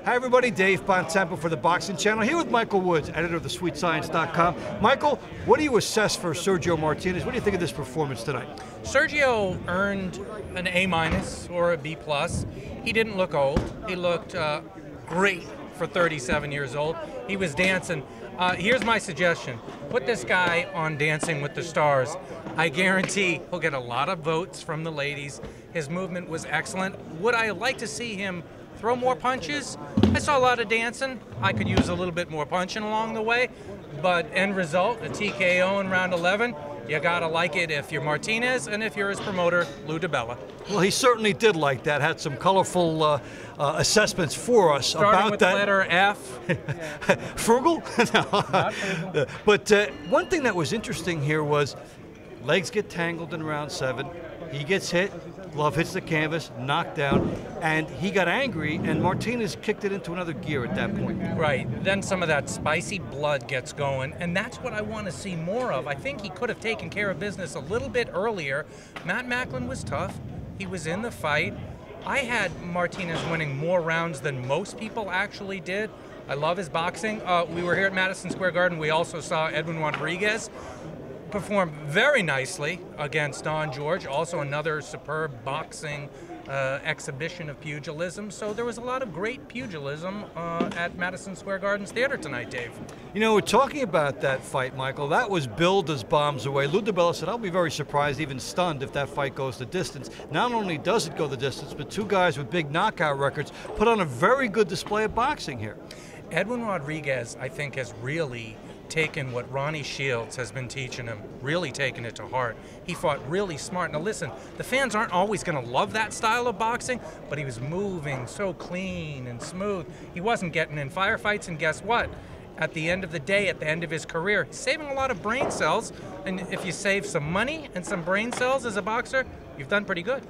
Hi everybody, Dave Bontempo for the Boxing Channel, here with Michael Woods, editor of thesweetscience.com. Michael, what do you assess for Sergio Martinez? What do you think of this performance tonight? Sergio earned an A- or a B+. He didn't look old. He looked great for 37 years old. He was dancing. Here's my suggestion. Put this guy on Dancing with the Stars. I guarantee he'll get a lot of votes from the ladies. His movement was excellent. Would I like to see him throw more punches? I saw a lot of dancing. I could use a little bit more punching along the way. But end result, a TKO in round 11. You gotta like it if you're Martinez and if you're his promoter, Lou DiBella. Well, he certainly did like that. Had some colorful assessments for us Starting about with that. The letter F. Frugal? No. Not frugal. But one thing that was interesting here was legs get tangled in round 7. He gets hit, glove hits the canvas, knocked down, and he got angry, and Martinez kicked it into another gear at that point. Right, then some of that spicy blood gets going, and that's what I want to see more of. I think he could have taken care of business a little bit earlier. Matt Macklin was tough. He was in the fight. I had Martinez winning more rounds than most people actually did. I love his boxing. We were here at Madison Square Garden. We also saw Edwin Rodriguez performed very nicely against Don George, also another superb boxing exhibition of pugilism. So there was a lot of great pugilism at Madison Square Garden's theater tonight, Dave. You know, we're talking about that fight, Michael. That was billed as bombs away. Lou DiBella said, I'll be very surprised, even stunned, if that fight goes the distance. Not only does it go the distance, but two guys with big knockout records put on a very good display of boxing here. Edwin Rodriguez, I think, has really taken what Ronnie Shields has been teaching him, really taken it to heart. He fought really smart. Now listen, the fans aren't always going to love that style of boxing, but he was moving so clean and smooth. He wasn't getting in firefights, and guess what? At the end of the day, at the end of his career, he's saving a lot of brain cells, and if you save some money and some brain cells as a boxer, you've done pretty good.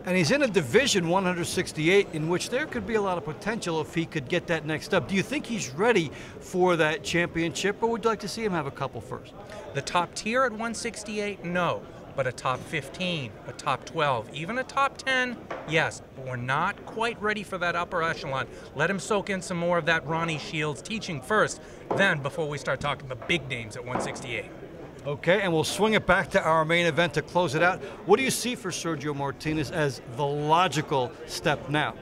And he's in a division 168 in which there could be a lot of potential if he could get that next up. Do you think he's ready for that championship, or would you like to see him have a couple first? The top tier at 168, no. But a top 15, a top 12, even a top 10, yes. But we're not quite ready for that upper echelon. Let him soak in some more of that Ronnie Shields teaching first, then before we start talking the big names at 168. Okay, and we'll swing it back to our main event to close it out. What do you see for Sergio Martinez as the logical step now?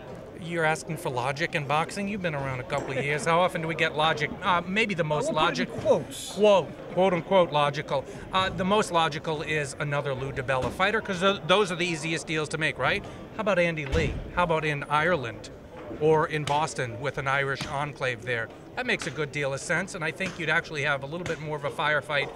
You're asking for logic in boxing? You've been around a couple of years. How often do we get logic? Maybe the most logical. Quote unquote logical. The most logical is another Lou DiBella fighter, because those are the easiest deals to make, right? How about Andy Lee? How about in Ireland or in Boston with an Irish enclave there? That makes a good deal of sense, and I think you'd actually have a little bit more of a firefight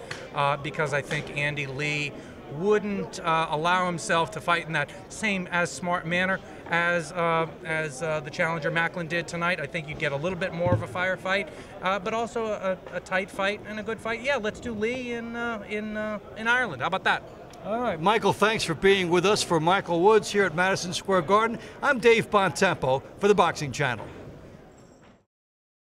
because I think Andy Lee wouldn't allow himself to fight in that same as smart manner as the challenger Macklin did tonight. I think you'd get a little bit more of a firefight, but also a tight fight and a good fight. Yeah, let's do Lee in Ireland. How about that? All right, Michael, thanks for being with us. For Michael Woods here at Madison Square Garden, I'm Dave Bontempo for the Boxing Channel.